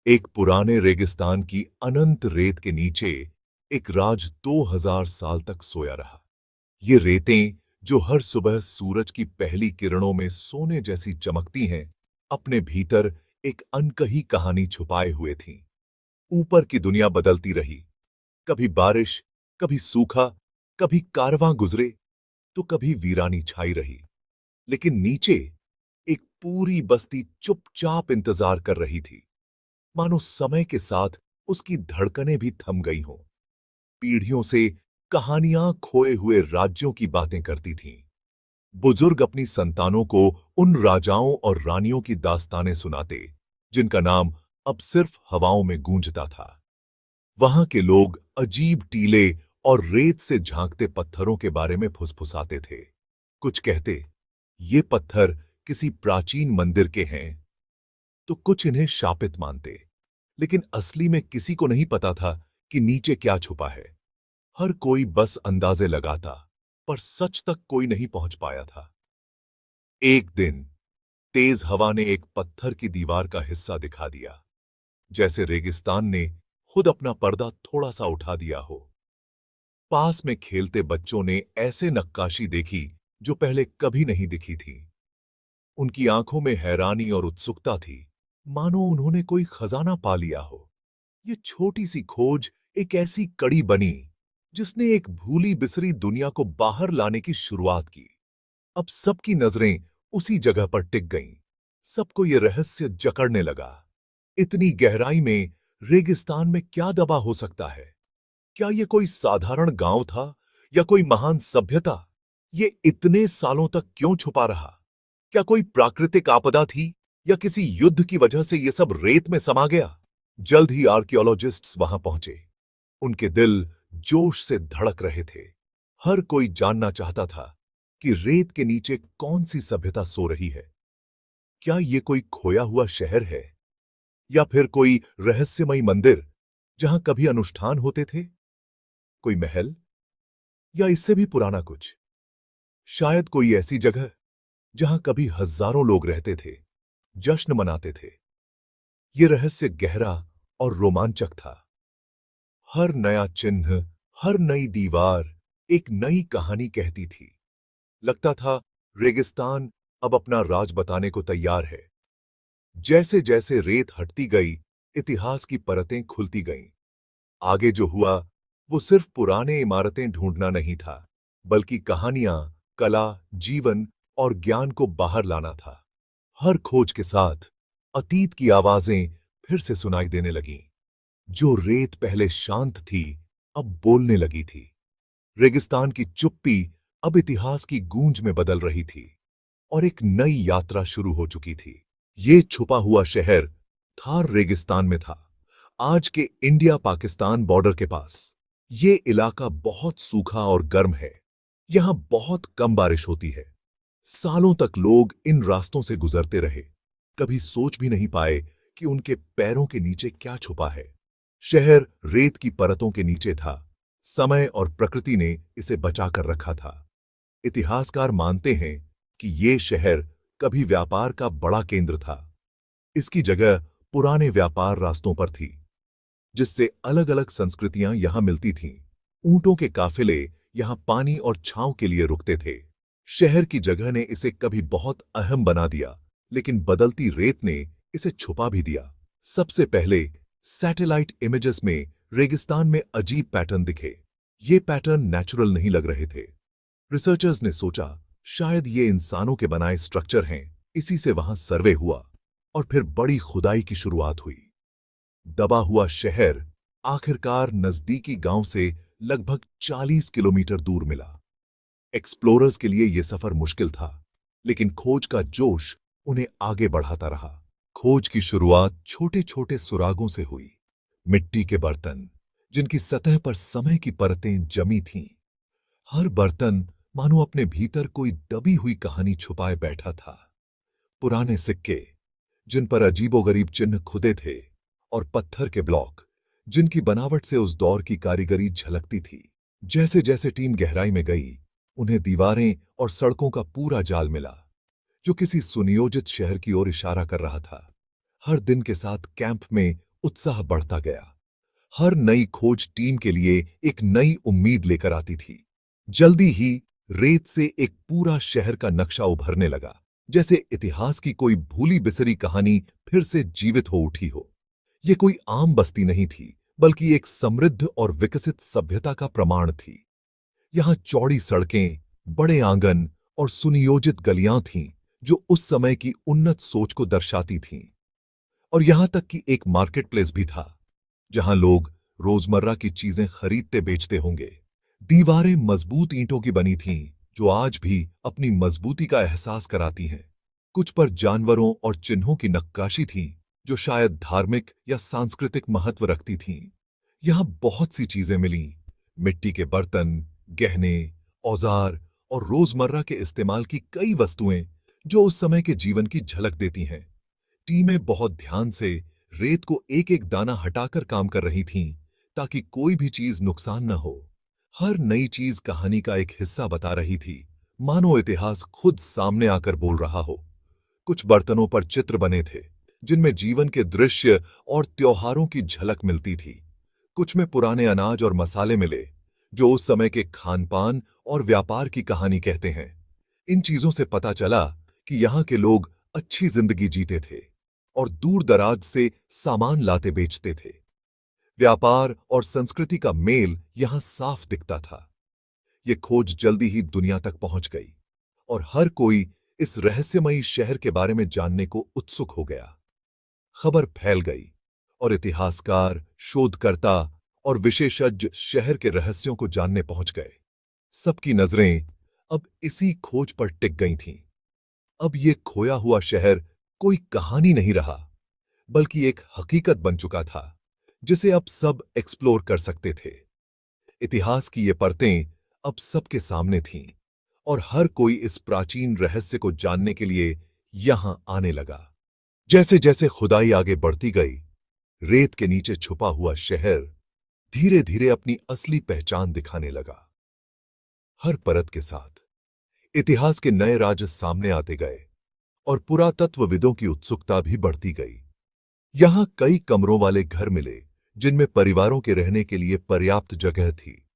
एक पुराने रेगिस्तान की अनंत रेत के नीचे एक राज 2000 साल तक सोया रहा। ये रेतें जो हर सुबह सूरज की पहली किरणों में सोने जैसी चमकती हैं, अपने भीतर एक अनकही कहानी छुपाए हुए थीं। ऊपर की दुनिया बदलती रही, कभी बारिश, कभी सूखा, कभी कारवां गुजरे तो कभी वीरानी छाई रही। लेकिन नीचे एक पूरी बस्ती चुपचाप इंतजार कर रही थी, मानो समय के साथ उसकी धड़कनें भी थम गई हों। पीढ़ियों से कहानियां खोए हुए राज्यों की बातें करती थीं। बुजुर्ग अपनी संतानों को उन राजाओं और रानियों की दास्तानें सुनाते, जिनका नाम अब सिर्फ हवाओं में गूंजता था। वहां के लोग अजीब टीले और रेत से झांकते पत्थरों के बारे में फुसफुसाते थे। कुछ कहते, ये पत्थर किसी प्राचीन मंदिर के हैं, तो कुछ इन्हें शापित मानते। लेकिन असली में किसी को नहीं पता था कि नीचे क्या छुपा है। हर कोई बस अंदाजे लगाता, पर सच तक कोई नहीं पहुंच पाया था। एक दिन तेज हवा ने एक पत्थर की दीवार का हिस्सा दिखा दिया, जैसे रेगिस्तान ने खुद अपना पर्दा थोड़ा सा उठा दिया हो। पास में खेलते बच्चों ने ऐसे नक्काशी देखी जो पहले कभी नहीं दिखी थी। उनकी आंखों में हैरानी और उत्सुकता थी, मानो उन्होंने कोई खजाना पा लिया हो। ये छोटी सी खोज एक ऐसी कड़ी बनी जिसने एक भूली बिसरी दुनिया को बाहर लाने की शुरुआत की। अब सबकी नजरें उसी जगह पर टिक गईं। सबको ये रहस्य जकड़ने लगा। इतनी गहराई में रेगिस्तान में क्या दबा हो सकता है? क्या ये कोई साधारण गांव था या कोई महान सभ्यता? ये इतने सालों तक क्यों छुपा रहा? क्या कोई प्राकृतिक आपदा थी या किसी युद्ध की वजह से ये सब रेत में समा गया? जल्द ही आर्कियोलॉजिस्ट्स वहां पहुंचे। उनके दिल जोश से धड़क रहे थे। हर कोई जानना चाहता था कि रेत के नीचे कौन सी सभ्यता सो रही है। क्या ये कोई खोया हुआ शहर है या फिर कोई रहस्यमयी मंदिर जहां कभी अनुष्ठान होते थे? कोई महल या इससे भी पुराना कुछ? शायद कोई ऐसी जगह जहां कभी हजारों लोग रहते थे, जश्न मनाते थे। ये रहस्य गहरा और रोमांचक था। हर नया चिन्ह, हर नई दीवार एक नई कहानी कहती थी। लगता था रेगिस्तान अब अपना राज बताने को तैयार है। जैसे जैसे रेत हटती गई, इतिहास की परतें खुलती गईं। आगे जो हुआ वो सिर्फ पुराने इमारतें ढूंढना नहीं था, बल्कि कहानियां, कला, जीवन और ज्ञान को बाहर लाना था। हर खोज के साथ अतीत की आवाजें फिर से सुनाई देने लगीं। जो रेत पहले शांत थी, अब बोलने लगी थी। रेगिस्तान की चुप्पी अब इतिहास की गूंज में बदल रही थी और एक नई यात्रा शुरू हो चुकी थी। ये छुपा हुआ शहर थार रेगिस्तान में था, आज के इंडिया पाकिस्तान बॉर्डर के पास। ये इलाका बहुत सूखा और गर्म है। यहां बहुत कम बारिश होती है। सालों तक लोग इन रास्तों से गुजरते रहे, कभी सोच भी नहीं पाए कि उनके पैरों के नीचे क्या छुपा है। शहर रेत की परतों के नीचे था। समय और प्रकृति ने इसे बचाकर रखा था। इतिहासकार मानते हैं कि ये शहर कभी व्यापार का बड़ा केंद्र था। इसकी जगह पुराने व्यापार रास्तों पर थी, जिससे अलग अलग संस्कृतियां यहां मिलती थीं। ऊंटों के काफिले यहां पानी और छांव के लिए रुकते थे। शहर की जगह ने इसे कभी बहुत अहम बना दिया, लेकिन बदलती रेत ने इसे छुपा भी दिया। सबसे पहले सैटेलाइट इमेजेस में रेगिस्तान में अजीब पैटर्न दिखे। ये पैटर्न नेचुरल नहीं लग रहे थे। रिसर्चर्स ने सोचा शायद ये इंसानों के बनाए स्ट्रक्चर हैं। इसी से वहां सर्वे हुआ और फिर बड़ी खुदाई की शुरुआत हुई। दबा हुआ शहर आखिरकार नजदीकी गांव से लगभग 40 किलोमीटर दूर मिला। एक्सप्लोरर्स के लिए यह सफर मुश्किल था, लेकिन खोज का जोश उन्हें आगे बढ़ाता रहा। खोज की शुरुआत छोटे छोटे सुरागों से हुई। मिट्टी के बर्तन, जिनकी सतह पर समय की परतें जमी थीं। हर बर्तन मानो अपने भीतर कोई दबी हुई कहानी छुपाए बैठा था। पुराने सिक्के, जिन पर अजीबोगरीब चिन्ह खुदे थे, और पत्थर के ब्लॉक, जिनकी बनावट से उस दौर की कारीगरी झलकती थी। जैसे जैसे टीम गहराई में गई, उन्हें दीवारें और सड़कों का पूरा जाल मिला, जो किसी सुनियोजित शहर की ओर इशारा कर रहा था। हर दिन के साथ कैंप में उत्साह बढ़ता गया। हर नई खोज टीम के लिए एक नई उम्मीद लेकर आती थी। जल्दी ही रेत से एक पूरा शहर का नक्शा उभरने लगा, जैसे इतिहास की कोई भूली बिसरी कहानी फिर से जीवित हो उठी हो। यह कोई आम बस्ती नहीं थी, बल्कि एक समृद्ध और विकसित सभ्यता का प्रमाण थी। यहां चौड़ी सड़कें, बड़े आंगन और सुनियोजित गलियां थीं, जो उस समय की उन्नत सोच को दर्शाती थीं। और यहां तक कि एक मार्केट प्लेस भी था, जहां लोग रोजमर्रा की चीजें खरीदते बेचते होंगे। दीवारें मजबूत ईंटों की बनी थीं, जो आज भी अपनी मजबूती का एहसास कराती हैं। कुछ पर जानवरों और चिन्हों की नक्काशी थी, जो शायद धार्मिक या सांस्कृतिक महत्व रखती थीं। यहां बहुत सी चीजें मिलीं, मिट्टी के बर्तन, गहने, औजार और रोजमर्रा के इस्तेमाल की कई वस्तुएं, जो उस समय के जीवन की झलक देती हैं। टीमें बहुत ध्यान से रेत को एक एक दाना हटाकर काम कर रही थीं, ताकि कोई भी चीज नुकसान न हो। हर नई चीज कहानी का एक हिस्सा बता रही थी, मानो इतिहास खुद सामने आकर बोल रहा हो। कुछ बर्तनों पर चित्र बने थे, जिनमें जीवन के दृश्य और त्योहारों की झलक मिलती थी। कुछ में पुराने अनाज और मसाले मिले, जो उस समय के खानपान और व्यापार की कहानी कहते हैं। इन चीजों से पता चला कि यहाँ के लोग अच्छी जिंदगी जीते थे और दूर दराज से सामान लाते बेचते थे। व्यापार और संस्कृति का मेल यहां साफ दिखता था। ये खोज जल्दी ही दुनिया तक पहुंच गई और हर कोई इस रहस्यमयी शहर के बारे में जानने को उत्सुक हो गया। खबर फैल गई और इतिहासकार, शोधकर्ता और विशेषज्ञ शहर के रहस्यों को जानने पहुंच गए। सबकी नजरें अब इसी खोज पर टिक गई थीं। अब ये खोया हुआ शहर कोई कहानी नहीं रहा, बल्कि एक हकीकत बन चुका था, जिसे अब सब एक्सप्लोर कर सकते थे। इतिहास की ये परतें अब सबके सामने थीं और हर कोई इस प्राचीन रहस्य को जानने के लिए यहां आने लगा। जैसे जैसे खुदाई आगे बढ़ती गई, रेत के नीचे छुपा हुआ शहर धीरे धीरे अपनी असली पहचान दिखाने लगा। हर परत के साथ इतिहास के नए राज सामने आते गए और पुरातत्वविदों की उत्सुकता भी बढ़ती गई। यहां कई कमरों वाले घर मिले, जिनमें परिवारों के रहने के लिए पर्याप्त जगह थी।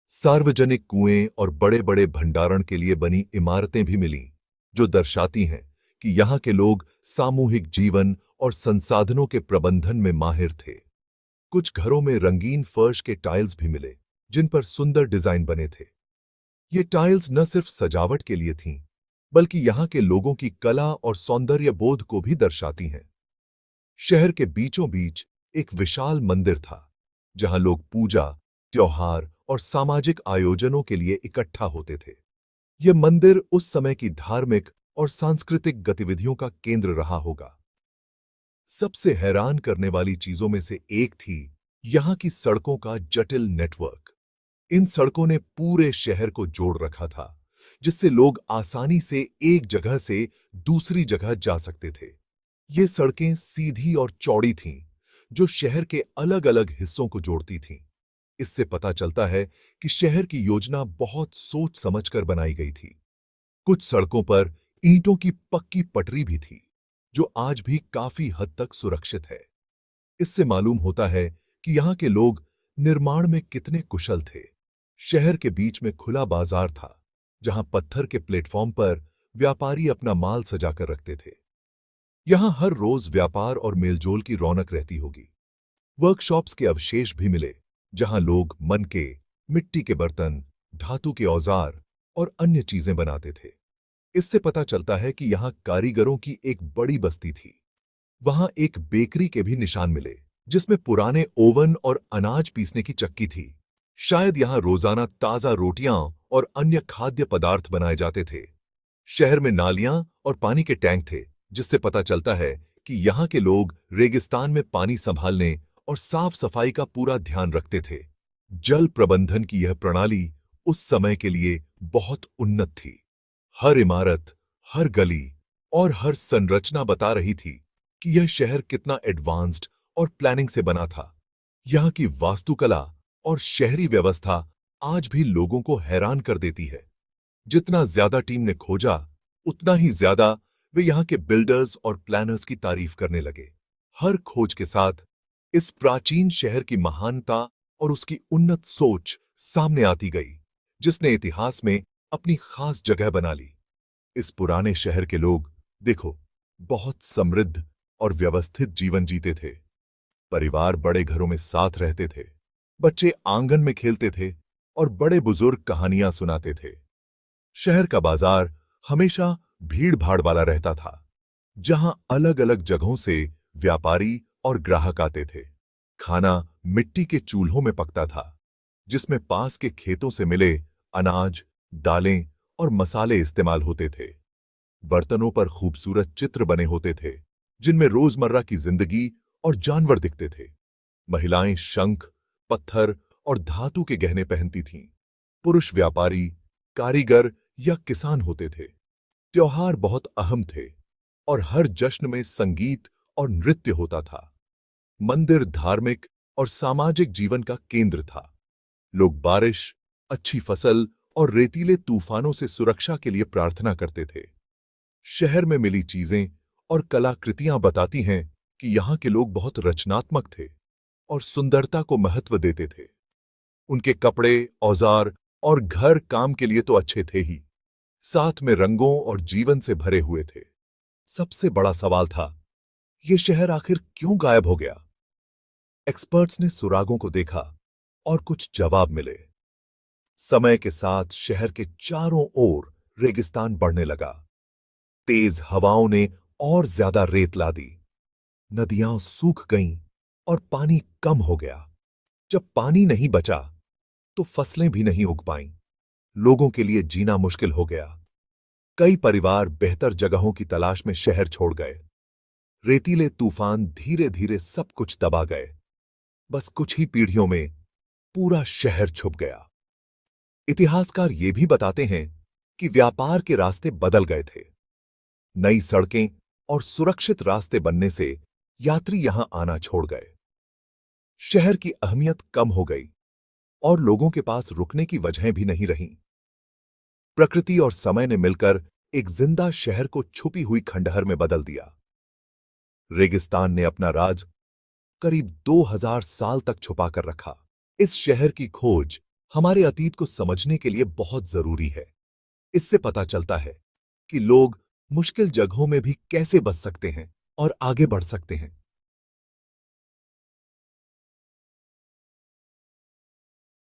सार्वजनिक कुएं और बड़े बड़े भंडारण के लिए बनी इमारतें भी मिलीं, जो दर्शाती हैं कि यहां के लोग सामूहिक जीवन और संसाधनों के प्रबंधन में माहिर थे। कुछ घरों में रंगीन फर्श के टाइल्स भी मिले, जिन पर सुंदर डिजाइन बने थे। ये टाइल्स न सिर्फ सजावट के लिए थीं, बल्कि यहां के लोगों की कला और सौंदर्य बोध को भी दर्शाती हैं। शहर के बीचों बीच एक विशाल मंदिर था, जहां लोग पूजा, त्योहार और सामाजिक आयोजनों के लिए इकट्ठा होते थे। यह मंदिर उस समय की धार्मिक और सांस्कृतिक गतिविधियों का केंद्र रहा होगा। सबसे हैरान करने वाली चीजों में से एक थी यहां की सड़कों का जटिल नेटवर्क। इन सड़कों ने पूरे शहर को जोड़ रखा था, जिससे लोग आसानी से एक जगह से दूसरी जगह जा सकते थे। ये सड़कें सीधी और चौड़ी थीं, जो शहर के अलग-अलग हिस्सों को जोड़ती थीं। इससे पता चलता है कि शहर की योजना बहुत सोच समझकर बनाई गई थी। कुछ सड़कों पर ईंटों की पक्की पटरी भी थी, जो आज भी काफी हद तक सुरक्षित है। इससे मालूम होता है कि यहाँ के लोग निर्माण में कितने कुशल थे। शहर के बीच में खुला बाजार था, जहां पत्थर के प्लेटफॉर्म पर व्यापारी अपना माल सजाकर रखते थे। यहां हर रोज व्यापार और मेलजोल की रौनक रहती होगी। वर्कशॉप्स के अवशेष भी मिले, जहां लोग मनके, मिट्टी के बर्तन, धातु के औजार और अन्य चीजें बनाते थे। इससे पता चलता है कि यहां कारीगरों की एक बड़ी बस्ती थी। वहां एक बेकरी के भी निशान मिले, जिसमें पुराने ओवन और अनाज पीसने की चक्की थी। शायद यहां रोजाना ताजा रोटियां और अन्य खाद्य पदार्थ बनाए जाते थे। शहर में नालियां और पानी के टैंक थे, जिससे पता चलता है कि यहाँ के लोग रेगिस्तान में पानी संभालने और साफ सफाई का पूरा ध्यान रखते थे। जल प्रबंधन की यह प्रणाली उस समय के लिए बहुत उन्नत थी। हर इमारत, हर गली और हर संरचना बता रही थी कि यह शहर कितना एडवांस्ड और प्लानिंग से बना था। यहाँ की वास्तुकला और शहरी व्यवस्था आज भी लोगों को हैरान कर देती है। जितना ज्यादा टीम ने खोजा, उतना ही ज्यादा वे यहाँ के बिल्डर्स और प्लानर्स की तारीफ करने लगे। हर खोज के साथ इस प्राचीन शहर की महानता और उसकी उन्नत सोच सामने आती गई, जिसने इतिहास में अपनी खास जगह बना ली। इस पुराने शहर के लोग, देखो, बहुत समृद्ध और व्यवस्थित जीवन जीते थे। परिवार बड़े घरों में साथ रहते थे, बच्चे आंगन में खेलते थे और बड़े बुजुर्ग कहानियां सुनाते थे। शहर का बाजार हमेशा भीड़-भाड़ वाला रहता था, जहां अलग-अलग जगहों से व्यापारी और ग्राहक आते थे। खाना मिट्टी के चूल्हों में पकता था, जिसमें पास के खेतों से मिले अनाज, दालें और मसाले इस्तेमाल होते थे। बर्तनों पर खूबसूरत चित्र बने होते थे, जिनमें रोजमर्रा की जिंदगी और जानवर दिखते थे। महिलाएं शंख, पत्थर और धातु के गहने पहनती थीं। पुरुष व्यापारी, कारीगर या किसान होते थे। त्योहार बहुत अहम थे और हर जश्न में संगीत और नृत्य होता था। मंदिर धार्मिक और सामाजिक जीवन का केंद्र था। लोग बारिश, अच्छी फसल और रेतीले तूफानों से सुरक्षा के लिए प्रार्थना करते थे। शहर में मिली चीजें और कलाकृतियां बताती हैं कि यहाँ के लोग बहुत रचनात्मक थे और सुंदरता को महत्व देते थे। उनके कपड़े, औजार और घर काम के लिए तो अच्छे थे ही, साथ में रंगों और जीवन से भरे हुए थे। सबसे बड़ा सवाल था, ये शहर आखिर क्यों गायब हो गया? एक्सपर्ट्स ने सुरागों को देखा और कुछ जवाब मिले। समय के साथ शहर के चारों ओर रेगिस्तान बढ़ने लगा। तेज हवाओं ने और ज्यादा रेत ला दी। नदियां सूख गईं और पानी कम हो गया। जब पानी नहीं बचा, तो फसलें भी नहीं उग पाईं। लोगों के लिए जीना मुश्किल हो गया। कई परिवार बेहतर जगहों की तलाश में शहर छोड़ गए। रेतीले तूफान धीरे धीरे सब कुछ दबा गए। बस कुछ ही पीढ़ियों में पूरा शहर छुप गया। इतिहासकार ये भी बताते हैं कि व्यापार के रास्ते बदल गए थे। नई सड़कें और सुरक्षित रास्ते बनने से यात्री यहां आना छोड़ गए। शहर की अहमियत कम हो गई और लोगों के पास रुकने की वजहें भी नहीं रहीं। प्रकृति और समय ने मिलकर एक जिंदा शहर को छुपी हुई खंडहर में बदल दिया। रेगिस्तान ने अपना राज करीब 2000 साल तक छुपा कर रखा। इस शहर की खोज हमारे अतीत को समझने के लिए बहुत जरूरी है। इससे पता चलता है कि लोग मुश्किल जगहों में भी कैसे बच सकते हैं और आगे बढ़ सकते हैं।